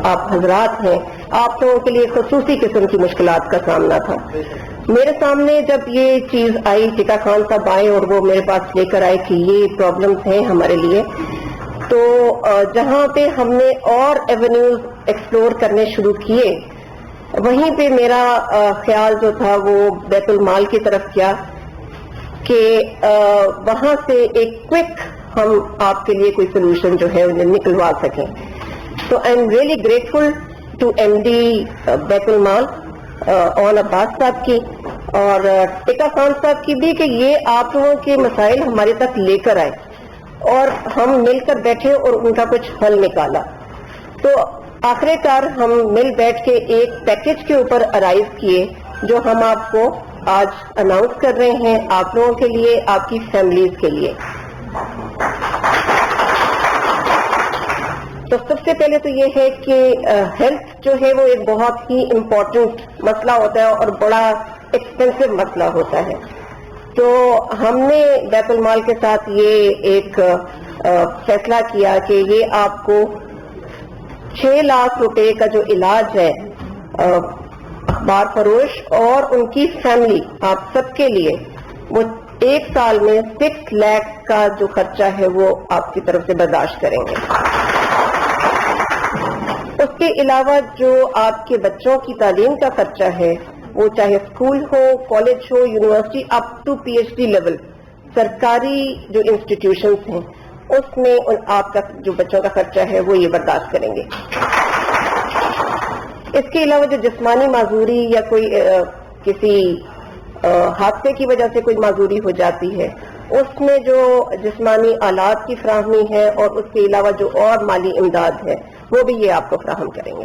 آپ حضرات ہیں، آپ لوگوں کے لیے خصوصی قسم کی مشکلات کا سامنا تھا. میرے سامنے جب یہ چیز آئی، ٹکا خان صاحب آئے اور وہ میرے پاس لے کر آئے کہ یہ پرابلمس ہیں ہمارے لیے، تو جہاں پہ ہم نے اور ایونیوز ایکسپلور کرنے شروع کیے، وہیں پہ میرا خیال جو تھا وہ بیت المال کی طرف گیا کہ وہاں سے ایک کوئک ہم آپ کے لیے کوئی سولوشن جو ہے انہیں نکلوا سکیں. تو I am really grateful to M D Bait ul-Mal اون عباس صاحب کی اور ٹکا خان صاحب کی بھی کہ یہ آپ لوگوں کے مسائل ہمارے تک لے کر آئے اور ہم مل کر بیٹھے اور ان کا کچھ حل نکالا. تو آخر کار ہم مل بیٹھ کے ایک پیکج کے اوپر ارائیو کیے جو ہم آپ کو آج اناؤنس کر رہے ہیں، آپ لوگوں کے لیے، آپ کی فیملیز کے لیے. تو سب سے پہلے تو یہ ہے کہ ہیلتھ جو ہے وہ ایک بہت ہی امپورٹنٹ مسئلہ ہوتا ہے اور بڑا ایکسپینسو مسئلہ ہوتا ہے. تو ہم نے بیت المال کے ساتھ یہ ایک فیصلہ کیا کہ یہ آپ کو 6 لاکھ روپے کا جو علاج ہے اخبار فروش اور ان کی فیملی، آپ سب کے لیے وہ 1 سال میں 6 لاکھ کا جو خرچہ ہے وہ آپ کی طرف سے برداشت کریں گے. اس کے علاوہ جو آپ کے بچوں کی تعلیم کا خرچہ ہے، وہ چاہے اسکول ہو، کالج ہو، university, up to P H D level, سرکاری جو انسٹیٹیوشنز ہیں اس میں آپ کا جو بچوں کا خرچہ ہے وہ یہ برداشت کریں گے. اس کے علاوہ جو جسمانی معذوری یا کوئی کسی حادثے کی وجہ سے کوئی معذوری ہو جاتی ہے، اس میں جو جسمانی آلات کی فراہمی ہے اور اس کے علاوہ جو اور مالی امداد ہے وہ بھی یہ آپ کو فراہم کریں گے.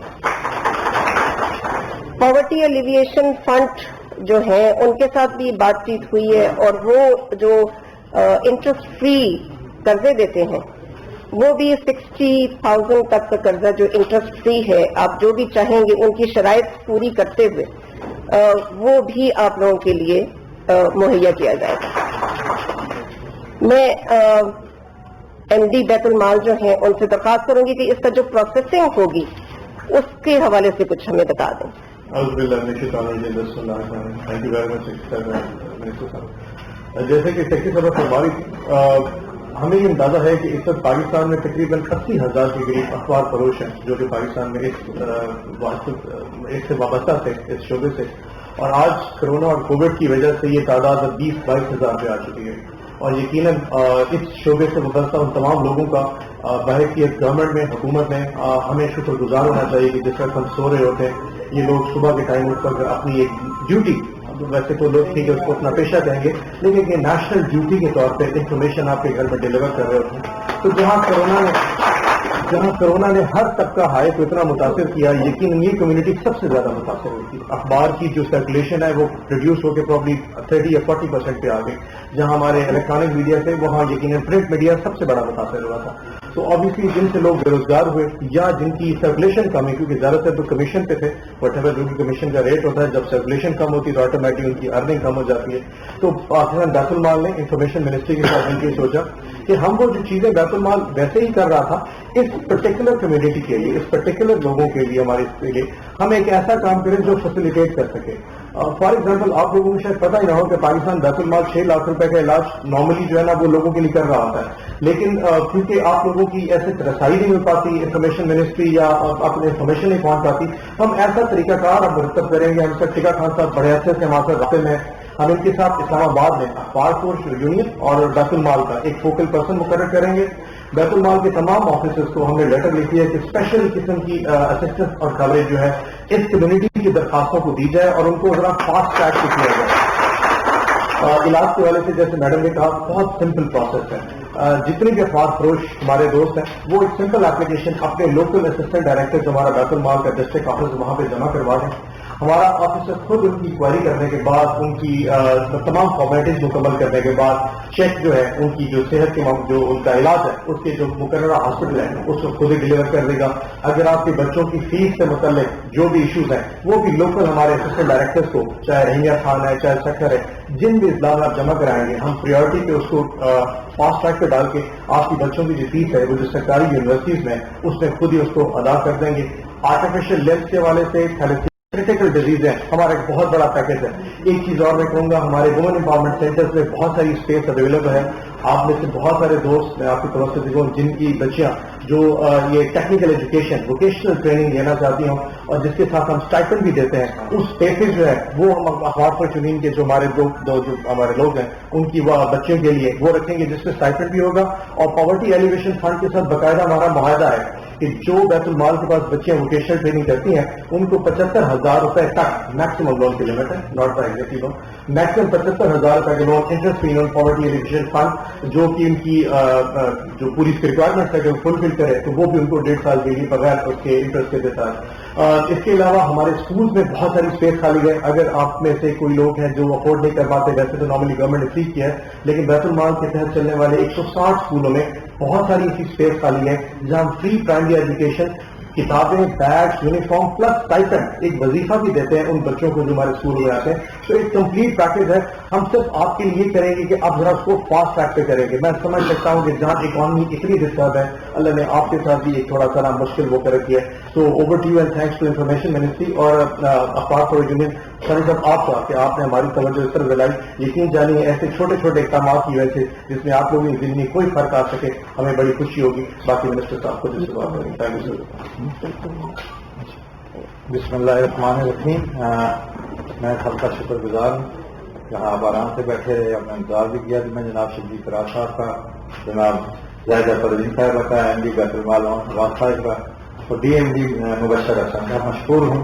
پاورٹی ایلیویشن فنڈ جو ہے ان کے ساتھ بھی بات چیت ہوئی ہے اور وہ جو انٹرسٹ فری قرضے دیتے ہیں وہ بھی 60,000 تک کا قرضہ جو انٹرسٹ فری ہے، آپ جو بھی چاہیں گے ان کی شرائط پوری کرتے ہوئے وہ بھی آپ لوگوں کے لیے مہیا کیا جائے گا. میں ایم ڈی بیت المال جو ہیں ان سے درخواست کروں گی کہ اس کا جو پروسیسنگ ہوگی اس کے حوالے سے کچھ ہمیں بتا دیں. جیسے کہ سیکٹری صاحب فرمائی، ہمیں یہ اندازہ ہے کہ اس وقت پاکستان میں تقریباً 80,000 کے قریب اخبار فروش ہیں جو کہ پاکستان میں اس سے وابستہ تھے اس شعبے سے، اور آج کرونا اور کووڈ کی وجہ سے یہ تعداد 20-22 ہزار پہ آ چکی ہے. اور یقیناً اس شعبے سے وابستہ ان تمام لوگوں کا بحیثیت گورنمنٹ میں، حکومت میں ہمیں شکر گزار ہونا چاہیے کہ جس وقت ہم سو رہے ہوتے ہیں یہ لوگ صبح کے ٹائم اٹھ کر اپنی ایک ڈیوٹی، ویسے تو لوگ ٹھیک ہے اس کو اپنا پیشہ کہیں گے لیکن یہ نیشنل ڈیوٹی کے طور پہ انفارمیشن آپ کے گھر میں ڈیلیور کر رہے ہوتے ہیں. تو جہاں کرونا نے ہر طبقہ ہائے کو اتنا متاثر کیا، یقیناً یہ کمیونٹی سب سے زیادہ متاثر ہوتی ہے. اخبار کی جو سرکولیشن ہے وہ ریڈیوس ہو کے پرابلی 30 یا 40% پہ آ گئی، جہاں ہمارے الیکٹرانک میڈیا سے وہاں یقیناً پرنٹ میڈیا سب سے بڑا متاثر ہوا تھا. تو آبویسلی جن سے لوگ بے روزگار ہوئے یا جن کی سرکولیشن کم ہے، کیونکہ زیادہ تر تو کمیشن پہ تھے، وٹ ایور جو بھی کمیشن کا ریٹ ہوتا ہے، جب سرکولیشن کم ہوتی ہے تو آٹومیٹکلی ان کی ارننگ کم ہو جاتی ہے. تو پاکستان بیت المال نے انفارمیشن منسٹری کے ساتھ مل کے سوچا کہ ہم وہ جو چیزیں بیت المال ویسے ہی کر رہا تھا اس پرٹیکولر کمیونٹی کے لیے، اس پرٹیکولر لوگوں کے لیے، ہمارے کے لیے ہم ایک ایسا کام کریں جو فیسیلیٹیٹ کر سکے. فار ایگزامپل آپ لوگوں کو شاید پتہ ہی نہ ہو کہ پاکستان بیت المال 6 لاکھ روپے کا علاج نارملی جو ہے نا وہ لوگوں کے لیے کر رہا ہوتا ہے، لیکن کیونکہ آپ لوگوں کی ایسے رسائی نہیں ہو پاتی انفارمیشن منسٹری یا اپنے انفارمیشن نہیں پہنچ پاتی، ہم ایسا طریقہ کار اب مرتب کریں گے. ہم سر ٹکا خان صاحب بڑے اچھے سے ہمارے رابطے میں، ہم ان کے ساتھ اسلام آباد میں اخبار فروش یونین اور بیت المال کا ایک فوکل پرسن مقرر کریں گے. بیت المال کے تمام آفیسز کو ہم نے لیٹر لکھی ہے کہ اسپیشل قسم کی اسسٹنس اور کوریج جو ہے اس کمیونٹی کی درخواستوں کو دی جائے اور ان کو ذرا فاسٹ ٹریک سے کیا جائے. علاج کے حوالے سے جیسے میڈم نے کہا بہت سمپل پروسیس ہے. جتنے بھی اخبار فروش ہمارے دوست ہیں وہ ایک سمپل اپلیکیشن اپنے لوکل اسسٹنٹ ڈائریکٹر جو ہمارا بیت المال کا ڈسٹرکٹ آفس وہاں پہ جمع کروا دیں. ہمارا آفیسر خود ان کی انکوائری کرنے کے بعد ان کی تمام فارمیلٹیز مکمل کرنے کے بعد چیک جو ہے ان کی جو صحت کے جو ان کا علاج ہے اس کے جو مقررہ ہاسپٹل ہے اس کو خود ہی ڈلیور کر دے گا. اگر آپ کے بچوں کی فیس سے متعلق جو بھی ایشوز ہیں وہ بھی لوکل ہمارے اسسٹنٹ ڈائریکٹرز کو, چاہے رحیمیہ خان ہے چاہے سکر ہے, جن بھی اطلاع آپ جمع کرائیں گے ہم پریورٹی پہ اس کو فاسٹ ٹریک پہ ڈال کے آپ کی بچوں کی جو فیس ہے وہ جو سرکاری یونیورسٹیز میں اس میں خود ہی اس کو ادا کر دیں گے. آرٹیفیشیل لمبس کے حوالے سے کریٹیکل ڈیزیز ہے, ہمارا ایک بہت بڑا پیکج ہے. ایک چیز اور میں کہوں گا, ہمارے وومن امپاورمنٹ سینٹرز میں بہت ساری اسپیس اویلیبل ہے. آپ میں سے بہت سارے دوست میں آپ کی طرف سے دیکھوں جن کی بچیاں جو یہ ٹیکنیکل ایجوکیشن ووکیشنل ٹریننگ لینا چاہتی ہوں اور جس کے ساتھ ہم اسٹائپنڈ بھی دیتے ہیں, اس اسپیسز جو ہے وہ ہم اخبار پر چنین کے جو ہمارے لوگ ہیں ان کی وہ بچوں کے لیے وہ رکھیں گے جس میں اسٹائپنڈ بھی ہوگا. اور پاورٹی ایلیویشن فنڈ کے ساتھ باقاعدہ ہمارا معاہدہ ہے کہ جو بیت المال کے پاس بچیاں ووکیشنل ٹریننگ کرتی ہیں ان کو 75,000 روپے تک میکسیمم لون کی لمٹ ہے, not for executive loan, maximum 75,000 روپے کے loan interest free loan poverty alleviation fund جو کہ ان کی جو پوری اس کی ریکوائرمنٹ ہے جو فلفل کرے تو وہ بھی ان کو 1.5 سال کے لیے بغیر اس کے انٹرسٹ کے دیتا ہے. اس کے علاوہ ہمارے اسکولز میں بہت ساری اسپیس خالی ہے. اگر آپ میں سے کوئی لوگ ہیں جو افورڈ نہیں کر پاتے, ویسے تو نارملی گورنمنٹ نے فری کیا ہے, لیکن بیت المال کے تحت چلنے والے 160 اسکولوں میں بہت ساری ایسی اسپیس خالی ہے جہاں ہم فری پرائمری ایجوکیشن, کتابیں, بیگس, یونیفارم پلس اسٹائپنڈ ایک وظیفہ بھی دیتے ہیں ان بچوں کو جو ہمارے اسکولوں میں آتے ہیں. تو ایک کمپلیٹ پیکج ہے. ہم صرف آپ کے لیے کریں گے کہ آپ ذرا اس کو فاسٹ ٹریک پہ کریں گے. میں سمجھ سکتا ہوں کہ جہاں اکانومی اتنی ڈسٹرب ہے, اللہ نے آپ کے ساتھ بھی ایک تھوڑا سا مشکل وہ کر رکھی ہے. تو over to you and thanks to information ministry اور اخبار فور یونین سر صاحب آپ کا کہ آپ نے ہماری توجہ اس طرح دلائی. یقین جانیے ایسے چھوٹے چھوٹے اقدامات کی وجہ سے جس میں آپ لوگوں کی زندگی کوئی فرق آ سکے ہمیں بڑی خوشی ہوگی. باقی منسٹر صاحب کو جس سے بات کریں. Thank you sir. بسم اللہ الرحمن الرحیم. میں سب کا شکر گزار ہوں. یہاں آپ آرام سے بیٹھے ہم نے انتظار بھی کیا کہ میں جناب شبلی فراز صاحب کا, جناب زاہدہ پروین صاحبہ کا, ایم ڈی بیت المال نواز صاحب کا اور ڈی ایم ڈی مبشر حسن کا مشکور ہوں,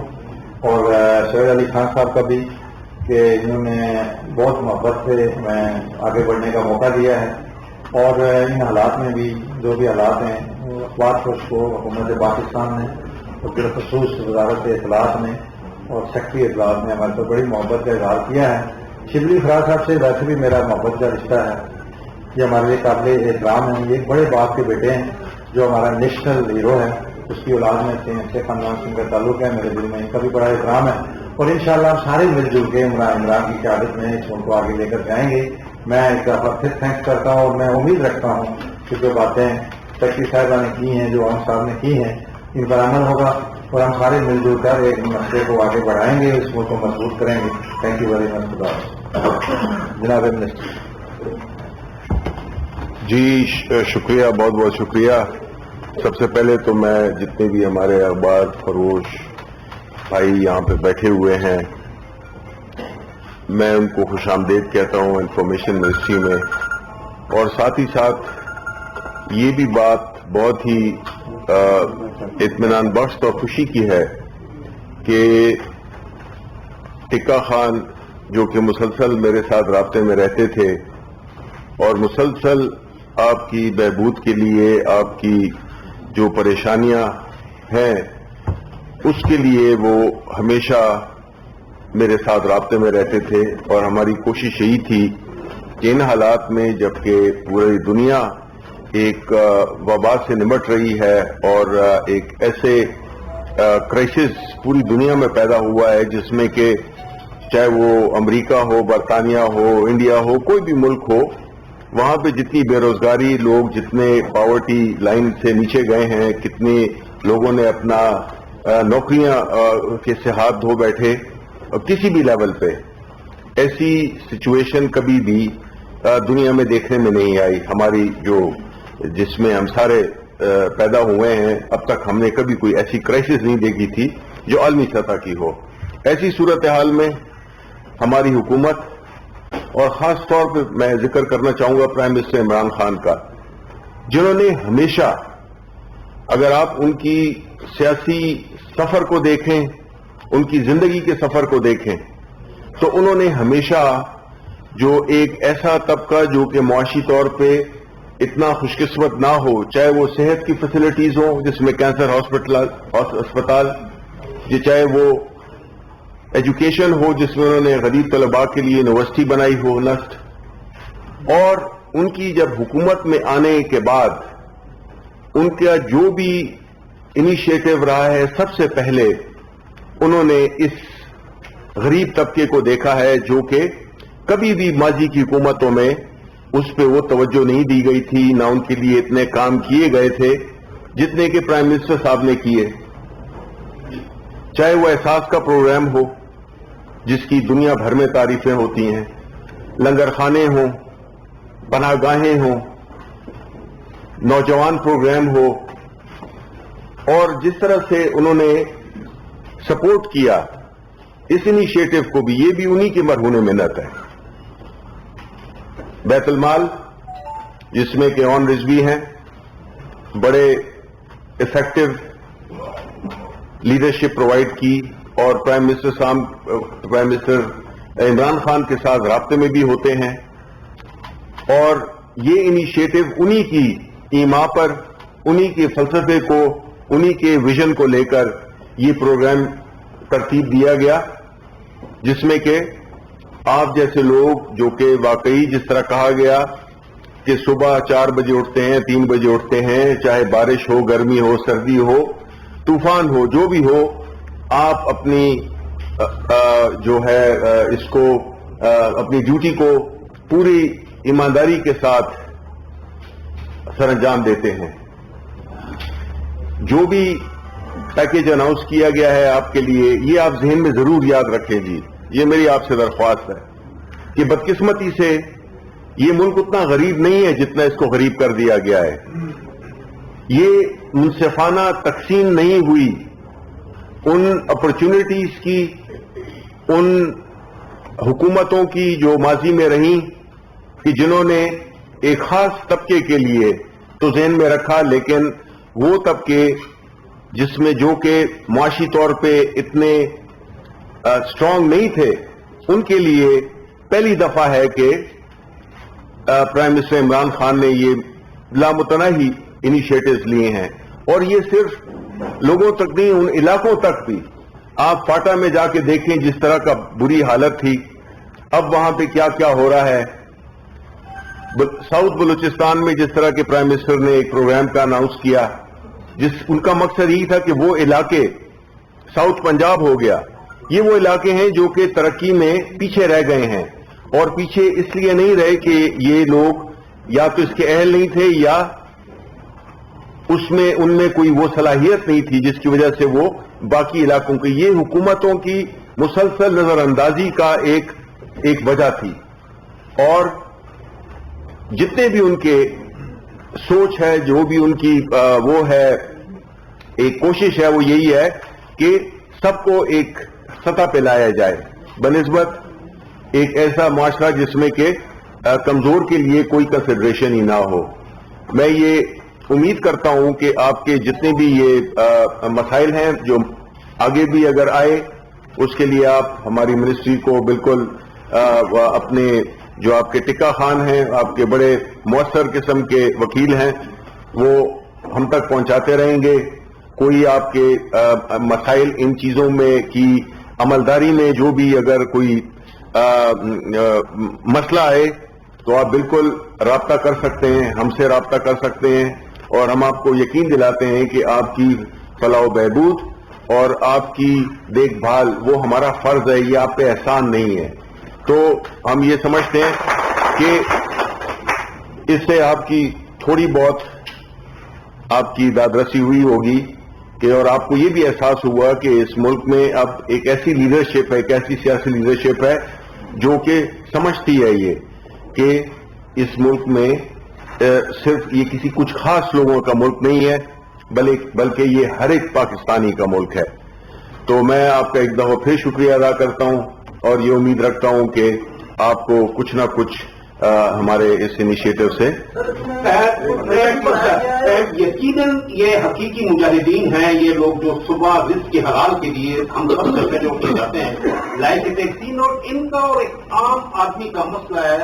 اور سہیل علی خان صاحب کا بھی کہ انہوں نے بہت محبت سے ہمیں آگے بڑھنے کا موقع دیا ہے. اور ان حالات میں بھی جو بھی حالات ہیں اخبار فروش کو حکومت پاکستان نے اور بالخصوص وزارت اطلاعات نے اور سیکٹری اطلاعات نے ہمارے پر بڑی محبت کا اظہار کیا ہے. شبلی فراز صاحب سے ویسے بھی میرا محبت کا رشتہ ہے, یہ ہمارے لیے قابل احترام ہیں. یہ ایک بڑے باپ کے بیٹے ہیں جو ہمارا نیشنل ہیرو ہے, اس کی اولاد میں سے اچھے خاندان سے ان کا تعلق ہے. میرے دل میں ان کا بھی بڑا احترام ہے اور انشاءاللہ ہم سارے مل جل کے عمران کی قیادت میں اس ملک کو آگے لے کر جائیں گے. میں ایک دفعہ پھر تھینکس کرتا ہوں اور میں امید رکھتا ہوں کہ جو باتیں سیکٹری صاحبہ نے کی ہیں, جو عام صاحب نے کی ہیں, ان پر عمل ہوگا اور ہم سارے مل جل کر ایک مسئلے کو آگے بڑھائیں گے, اس ملک کو مضبوط کریں گے. Thank you very much. جناب منسٹر. جی شکریہ, بہت بہت شکریہ. سب سے پہلے تو میں جتنے بھی ہمارے اخبار فروش بھائی یہاں پہ بیٹھے ہوئے ہیں میں ان کو خوش آمدید کہتا ہوں انفارمیشن منسٹری میں. اور ساتھ ہی ساتھ یہ بھی بات بہت ہی اطمینان بخش اور خوشی کی ہے کہ ٹکا خان جو کہ مسلسل میرے ساتھ رابطے میں رہتے تھے اور مسلسل آپ کی بہبود کے لیے آپ کی جو پریشانیاں ہیں اس کے لیے وہ ہمیشہ میرے ساتھ رابطے میں رہتے تھے. اور ہماری کوشش یہی تھی کہ ان حالات میں جبکہ پوری دنیا ایک وبا سے نمٹ رہی ہے اور ایک ایسے کرائسس پوری دنیا میں پیدا ہوا ہے جس میں کہ چاہے وہ امریکہ ہو, برطانیہ ہو, انڈیا ہو, کوئی بھی ملک ہو, وہاں پہ جتنی بے روزگاری لوگ, جتنے پاورٹی لائن سے نیچے گئے ہیں, کتنے لوگوں نے اپنا نوکریاں کے سے ہاتھ دھو بیٹھے. اور کسی بھی لیول پہ ایسی سچویشن کبھی بھی دنیا میں دیکھنے میں نہیں آئی. ہماری جو جس میں ہم سارے پیدا ہوئے ہیں اب تک ہم نے کبھی کوئی ایسی کرائسس نہیں دیکھی تھی جو عالمی سطح کی ہو. ایسی صورتحال میں ہماری حکومت, اور خاص طور پہ میں ذکر کرنا چاہوں گا پرائم منسٹر عمران خان کا, جنہوں نے ہمیشہ, اگر آپ ان کی سیاسی سفر کو دیکھیں, ان کی زندگی کے سفر کو دیکھیں, تو انہوں نے ہمیشہ جو ایک ایسا طبقہ جو کہ معاشی طور پہ اتنا خوش قسمت نہ ہو, چاہے وہ صحت کی فیسلٹیز ہوں جس میں کینسر ہسپتال, چاہے وہ ایجوکیشن ہو جس میں انہوں نے غریب طلباء کے لیے یونیورسٹی بنائی ہو نسٹ، اور ان کی جب حکومت میں آنے کے بعد ان کا جو بھی انیشیٹو رہا ہے، سب سے پہلے انہوں نے اس غریب طبقے کو دیکھا ہے جو کہ کبھی بھی ماضی کی حکومتوں میں اس پہ وہ توجہ نہیں دی گئی تھی، نہ ان کے لیے اتنے کام کیے گئے تھے جتنے کہ پرائم منسٹر صاحب نے کیے، چاہے وہ احساس کا پروگرام ہو جس کی دنیا بھر میں تعریفیں ہوتی ہیں، لنگر خانے ہوں، پناہ گاہیں ہوں، نوجوان پروگرام ہو، اور جس طرح سے انہوں نے سپورٹ کیا اس انیشیٹو کو بھی، یہ بھی انہی کی مرہون منت ہے۔ بیت المال جس میں کہ آنرز بھی ہیں، بڑے افیکٹو لیڈرشپ پرووائڈ کی، اور پرائم منسٹر عمران خان کے ساتھ رابطے میں بھی ہوتے ہیں، اور یہ انیشیٹو انہی کی ایما پر، انہی کے فلسفے کو، انہی کے ویژن کو لے کر یہ پروگرام ترتیب دیا گیا، جس میں کہ آپ جیسے لوگ جو کہ واقعی جس طرح کہا گیا کہ صبح 4 بجے اٹھتے ہیں، 3 بجے اٹھتے ہیں، چاہے بارش ہو، گرمی ہو، سردی ہو، طوفان ہو، جو بھی ہو، آپ اپنی جو ہے اس کو اپنی ڈیوٹی کو پوری ایمانداری کے ساتھ سر انجام دیتے ہیں۔ جو بھی پیکیج اناؤنس کیا گیا ہے آپ کے لیے، یہ آپ ذہن میں ضرور یاد رکھیں جی، یہ میری آپ سے درخواست ہے کہ بدقسمتی سے یہ ملک اتنا غریب نہیں ہے جتنا اس کو غریب کر دیا گیا ہے۔ یہ منصفانہ تقسیم نہیں ہوئی ان اپرچونٹیز کی، ان حکومتوں کی جو ماضی میں رہیں، کہ جنہوں نے ایک خاص طبقے کے لیے تو ذہن میں رکھا، لیکن وہ طبقے جس میں جو کہ معاشی طور پہ اتنے اسٹرانگ نہیں تھے، ان کے لیے پہلی دفعہ ہے کہ پرائم منسٹر عمران خان نے یہ لامتناہی انیشیٹوز لیے ہیں، اور یہ صرف لوگوں تک نہیں، ان علاقوں تک بھی۔ آپ فاٹا میں جا کے دیکھیں جس طرح کا بری حالت تھی، اب وہاں پہ کیا کیا ہو رہا ہے۔ ساؤتھ بلوچستان میں جس طرح کے پرائم منسٹر نے ایک پروگرام کا اناؤنس کیا، ان کا مقصد یہی تھا کہ وہ علاقے، ساؤتھ پنجاب ہو گیا، یہ وہ علاقے ہیں جو کہ ترقی میں پیچھے رہ گئے ہیں، اور پیچھے اس لیے نہیں رہے کہ یہ لوگ یا تو اس کے اہل نہیں تھے، یا ان میں کوئی وہ صلاحیت نہیں تھی جس کی وجہ سے وہ باقی علاقوں کی، یہ حکومتوں کی مسلسل نظر اندازی کا ایک وجہ تھی۔ اور جتنے بھی ان کے سوچ ہے، جو بھی ان کی وہ ہے ایک کوشش ہے، وہ یہی ہے کہ سب کو ایک سطح پہ لایا جائے بنسبت ایک ایسا معاشرہ جس میں کہ کمزور کے لیے کوئی کنسیڈریشن ہی نہ ہو۔ میں یہ امید کرتا ہوں کہ آپ کے جتنے بھی یہ مسائل ہیں جو آگے بھی اگر آئے، اس کے لیے آپ ہماری منسٹری کو بالکل اپنے جو آپ کے ٹکا خان ہیں، آپ کے بڑے مؤثر قسم کے وکیل ہیں، وہ ہم تک پہنچاتے رہیں گے۔ کوئی آپ کے مسائل ان چیزوں میں کی عملداری میں جو بھی اگر کوئی مسئلہ آئے تو آپ بالکل رابطہ کر سکتے ہیں، ہم سے رابطہ کر سکتے ہیں، اور ہم آپ کو یقین دلاتے ہیں کہ آپ کی فلاح و بہبود اور آپ کی دیکھ بھال وہ ہمارا فرض ہے، یہ آپ پہ احسان نہیں ہے۔ تو ہم یہ سمجھتے ہیں کہ اس سے آپ کی تھوڑی بہت آپ کی دادرسی ہوئی ہوگی کہ، اور آپ کو یہ بھی احساس ہوا کہ اس ملک میں اب ایک ایسی لیڈرشپ ہے، ایک ایسی سیاسی لیڈرشپ ہے جو کہ سمجھتی ہے یہ کہ اس ملک میں صرف یہ کسی کچھ خاص لوگوں کا ملک نہیں ہے، بلکہ یہ ہر ایک پاکستانی کا ملک ہے۔ تو میں آپ کا ایک دفعہ پھر شکریہ ادا کرتا ہوں، اور یہ امید رکھتا ہوں کہ آپ کو کچھ نہ کچھ ہمارے اس انیشیٹو سے یقیناً یہ حقیقی مجاہدین ہیں، یہ لوگ جو صبح رزق کے حلال کے لیے ہم سب سے جو کیے جاتے ہیں لائک ٹیکسین، اور ان کا اور ایک عام آدمی کا مسئلہ ہے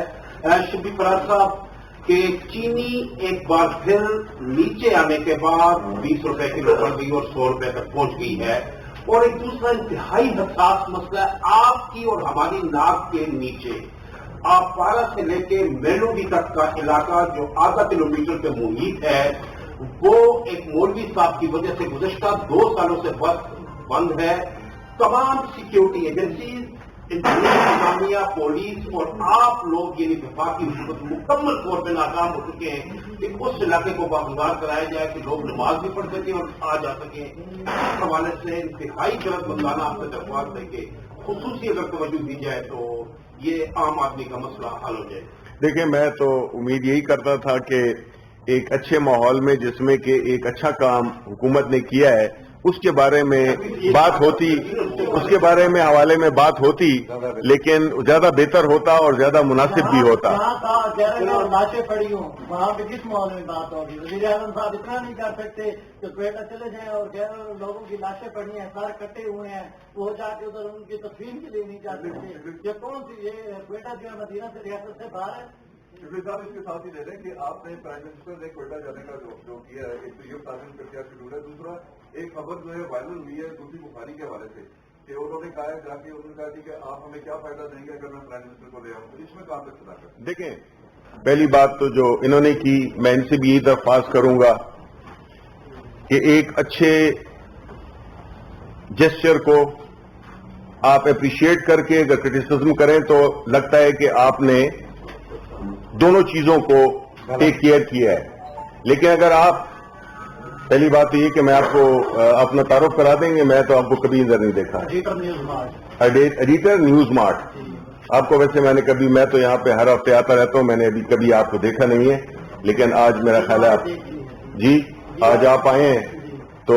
شبیر فراز صاحب کہ چینی ایک بار پھر نیچے آنے کے بعد 20 روپے کلو پر گئی اور 100 روپے تک پہنچ گئی ہے، اور ایک دوسرا انتہائی حساس مسئلہ ہے آپ کی اور ہماری ناک کے نیچے آپ پارا سے لے کے میلوڈی تک کا علاقہ جو آدھا کلومیٹر کے محیط ہے وہ ایک مولوی صاحب کی وجہ سے گزشتہ 2 سالوں سے بند ہے. تمام سیکیورٹی ایجنسیز، انتظامیہ، پولیس اور آپ لوگ یعنی وفاقی حکومت مکمل طور پہ ناکام ہو چکے ہیں کہ اس علاقے کو باغبار کرایا جائے کہ لوگ نماز بھی پڑھ سکیں اور آ جا سکیں. اس حوالے سے انتہائی جلد بندانہ آپ سے درخواست ہے کہ خصوصی اگر توجہ دی جائے تو یہ عام آدمی کا مسئلہ حل ہو جائے. دیکھیں، میں تو امید یہی کرتا تھا کہ ایک اچھے ماحول میں جس میں کہ ایک اچھا کام حکومت نے کیا ہے اس کے بارے میں بات ہوتی، اس کے بارے میں حوالے میں بات ہوتی، لیکن زیادہ بہتر ہوتا اور زیادہ مناسب بھی ہوتا. لاشیں پڑی ہوں وہاں پہ کس ماحول میں بات ہوگی؟ وزیر اعظم صاحب اتنا نہیں کر سکتے کہ کوئٹہ چلے جائیں اور لوگوں کی لاشیں پڑی ہیں، سر کٹے ہوئے ہیں، وہ جا کے ادھر ان کی تدفین کے لیے نہیں جا سکتے. یہ کون سی یہ کوئٹہ جو ہے مدینہ سے ریاست سے باہر ہے. صاحب اس کے ساتھ ہی دے دیں کہ آپ نے پرائم منسٹر نے کوئٹہ جانے کا جو کیا ہے، ایک تو یہ تعلیم کا کیا شیڈول ہے، دوسرا ایک خبر جو ہے وائرل ہوئی ہے دوسری بخاری کے حوالے سے کہ انہوں نے کہا ہے جا کے انہوں نے کہا کہ آپ ہمیں کیا فائدہ دیں گے اگر میں پرائم منسٹر کو لے آؤں. تو اس میں کہاں تک صداقت؟ دیکھیں، پہلی بات تو جو انہوں نے کی، میں ان سے بھی یہی درخواست کروں گا کہ ایک اچھے جسچر کو آپ اپریشیٹ کر کے اگر کرٹیسزم کریں تو لگتا ہے کہ آپ نے دونوں چیزوں کو ٹیک کیئر کیا ہے. لیکن اگر آپ پہلی بات تو یہ کہ میں آپ کو اپنا تعارف کرا دیں گے، میں تو آپ کو کبھی ادھر نہیں دیکھا. Editor news mart. آپ کو ویسے میں نے کبھی، میں تو یہاں پہ ہر ہفتے آتا رہتا ہوں، میں نے ابھی کبھی آپ کو دیکھا نہیں ہے، لیکن آج میرا خیال ہے جی آج آپ آئے ہیں تو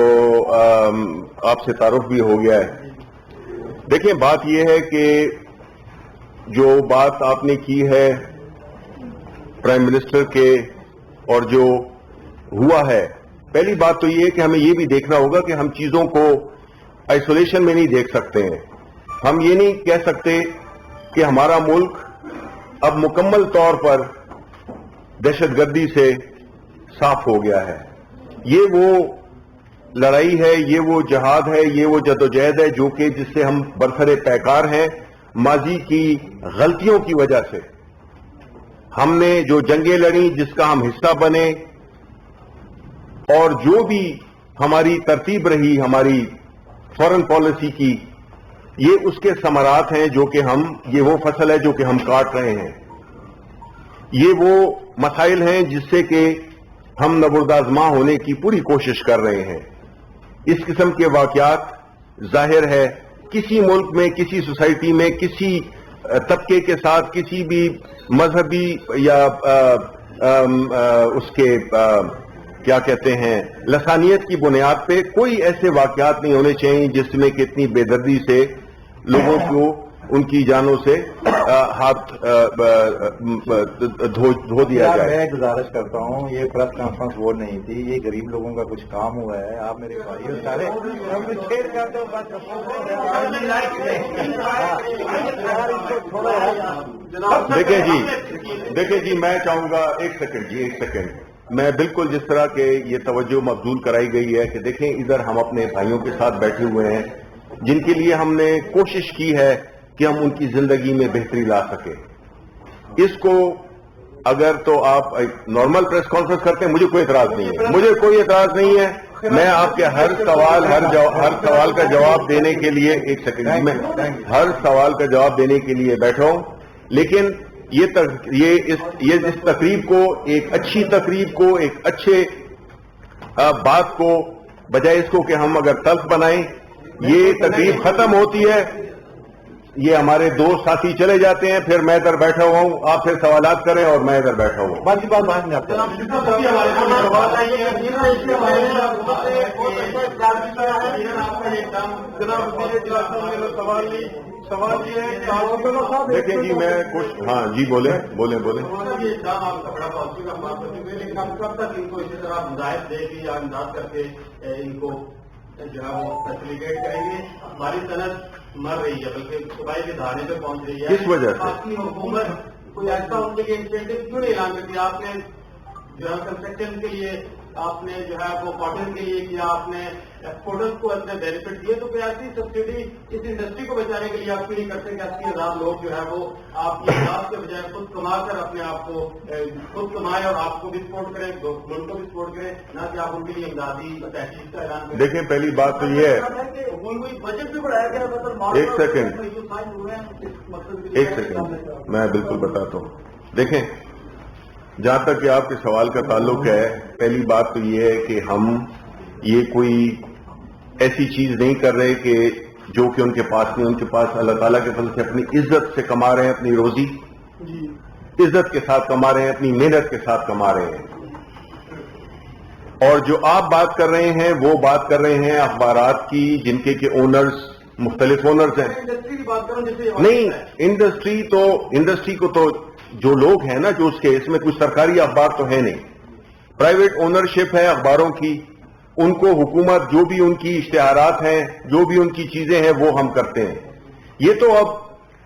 آپ سے تعارف بھی ہو گیا ہے. دیکھیں، بات یہ ہے کہ جو بات آپ نے کی ہے پرائم منسٹر کے اور جو ہوا ہے، پہلی بات تو یہ ہے کہ ہمیں یہ بھی دیکھنا ہوگا کہ ہم چیزوں کو آئسولیشن میں نہیں دیکھ سکتے ہیں. ہم یہ نہیں کہہ سکتے کہ ہمارا ملک اب مکمل طور پر دہشت گردی سے صاف ہو گیا ہے. یہ وہ لڑائی ہے، یہ وہ جہاد ہے، یہ وہ جدوجہد ہے جو کہ جس سے ہم برسر پیکار ہیں. ماضی کی غلطیوں کی وجہ سے ہم نے جو جنگیں لڑیں، جس کا ہم حصہ بنے، اور جو بھی ہماری ترتیب رہی ہماری فورن پالیسی کی، یہ اس کے ثمرات ہیں جو کہ یہ وہ فصل ہے جو کہ ہم کاٹ رہے ہیں. یہ وہ مسائل ہیں جس سے کہ ہم نبردآزما ہونے کی پوری کوشش کر رہے ہیں. اس قسم کے واقعات ظاہر ہے کسی ملک میں، کسی سوسائٹی میں، کسی طبقے کے ساتھ، کسی بھی مذہبی یا اس کے کیا کہتے ہیں لسانیت کی بنیاد پہ کوئی ایسے واقعات نہیں ہونے چاہیے جس میں کہ اتنی بے دردی سے لوگوں کو ان کی جانوں سے ہاتھ دھو دیا جائے. میں گزارش کرتا ہوں، یہ پریس کانفرنس وہ نہیں تھی، یہ غریب لوگوں کا کچھ کام ہوا ہے. آپ میرے بھائی سارے دیکھیں جی میں چاہوں گا ایک سیکنڈ میں بالکل جس طرح کے یہ توجہ مبذول کرائی گئی ہے کہ دیکھیں ادھر ہم اپنے بھائیوں کے ساتھ بیٹھے ہوئے ہیں جن کے لیے ہم نے کوشش کی ہے کہ ہم ان کی زندگی میں بہتری لا سکیں. اس کو اگر تو آپ نارمل پریس کانفرنس کرتے ہیں، مجھے کوئی اعتراض نہیں ہے، میں آپ کے ہر سوال کا جواب دینے کے لیے ایک سیکنڈ میں ہر سوال کا جواب دینے کے لیے بیٹھا ہوں. لیکن اس تقریب کو، ایک اچھی تقریب کو، ایک اچھے بات کو، بجائے اس کو کہ ہم اگر تلخ بنائیں، یہ تقریب ختم ہوتی ہے، یہ ہمارے دو ساتھی چلے جاتے ہیں، پھر میں ادھر بیٹھا ہوا ہوں، آپ پھر سوالات کریں اور میں ادھر بیٹھا ہوں. باقی بات بعد میں آپ دیکھیں جی میں کچھ ہاں جی بولیں. کب تک ان کو اسی طرح ہدایت دے گی یا امداد کر کے ان کو جو ہے وہ فیسیلیٹیٹ کریں گے؟ ہماری صنعت مر رہی ہے، بلکہ صوبائی کے دھانے پہ پہنچ رہی ہے. کس وجہ سے؟ آپ کی حکومت کوئی ایسا ہونے کے انسینٹیو کیوں نہیں اعلان کرتی؟ آپ نے جو ہے کنسٹرکشن کے لیے آپ نے جو ہے وہ کاٹن کے لیے کیا, آپ نے ایکسپورٹرز کو اپنے بینیفٹ دیے, تو کوئی ایسی سبسڈی اس انڈسٹری کو بچانے کے لیے آپ کیوں نہیں کرتے کہ 80,000 لوگ جو ہے وہ آپ کی انداز کے بجائے خود کما کر اپنے آپ کو خود کمائیں اور آپ کو بھی سپورٹ کریں, ملک کو بھی سپورٹ کریں, نہ کہ آپ ان کے لیے امدادی تحقیق کا اعلان کریں. دیکھیں پہلی بات تو یہ ہے, بجٹ بھی بڑھایا گیا, ایک سیکنڈ میں بالکل بتاتا ہوں. دیکھیں جہاں تک کہ آپ کے سوال کا تعلق ہے, پہلی بات تو یہ ہے کہ ہم یہ کوئی ایسی چیز نہیں کر رہے کہ جو کہ ان کے پاس نہیں, ان کے پاس اللہ تعالیٰ کے فضل سے اپنی عزت سے کما رہے ہیں, اپنی روزی عزت کے ساتھ کما رہے ہیں, اپنی محنت کے ساتھ کما رہے ہیں. اور جو آپ بات کر رہے ہیں وہ بات کر رہے ہیں اخبارات کی جن کے کہ اونرز مختلف اونرز ہیں. انڈسٹری کی بات کروں جیسے نہیں, انڈسٹری کو تو جو لوگ ہیں نا, جو اس کے اس میں کچھ سرکاری اخبار تو ہے نہیں, پرائیویٹ اونرشپ ہے اخباروں کی, ان کو حکومت جو بھی ان کی اشتہارات ہیں, جو بھی ان کی چیزیں ہیں وہ ہم کرتے ہیں. یہ تو اب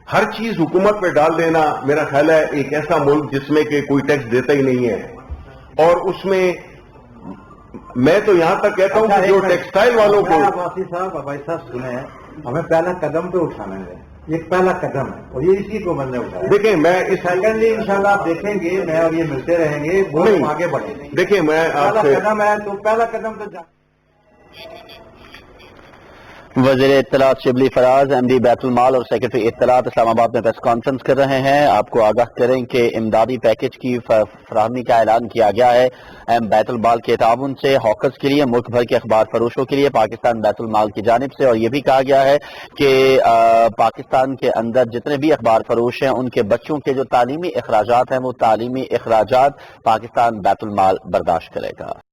ہر چیز حکومت پہ ڈال دینا, میرا خیال ہے ایک ایسا ملک جس میں کہ کوئی ٹیکس دیتا ہی نہیں ہے, اور اس میں میں تو یہاں تک کہتا ہوں کہ جو ٹیکسٹائل والوں کو عباسی صاحب, عباسی صاحب سنیں, ہمیں پہلا قدم تو اٹھانا ہے, یہ پہلا قدم ہے اور یہ اسی کو میں نے اٹھایا. دیکھیں میں اس سیکنڈلی انشاءاللہ آپ دیکھیں گے میں اور یہ ملتے رہیں گے, بہت آگے بڑھیں گے. دیکھیں میں آپ پہلا سے قدم ہے تو پہلا قدم تو وزیر اطلاعات شبلی فراز, ایم ڈی بیت المال اور سیکرٹری اطلاعات اسلام آباد میں پریس کانفرنس کر رہے ہیں. آپ کو آگاہ کریں کہ امدادی پیکج کی فراہمی کا اعلان کیا گیا ہے بیت المال کے تعاون سے ہاکرز کے لیے, ملک بھر کے اخبار فروشوں کے لیے پاکستان بیت المال کی جانب سے. اور یہ بھی کہا گیا ہے کہ پاکستان کے اندر جتنے بھی اخبار فروش ہیں ان کے بچوں کے جو تعلیمی اخراجات ہیں وہ تعلیمی اخراجات پاکستان بیت المال برداشت کرے گا.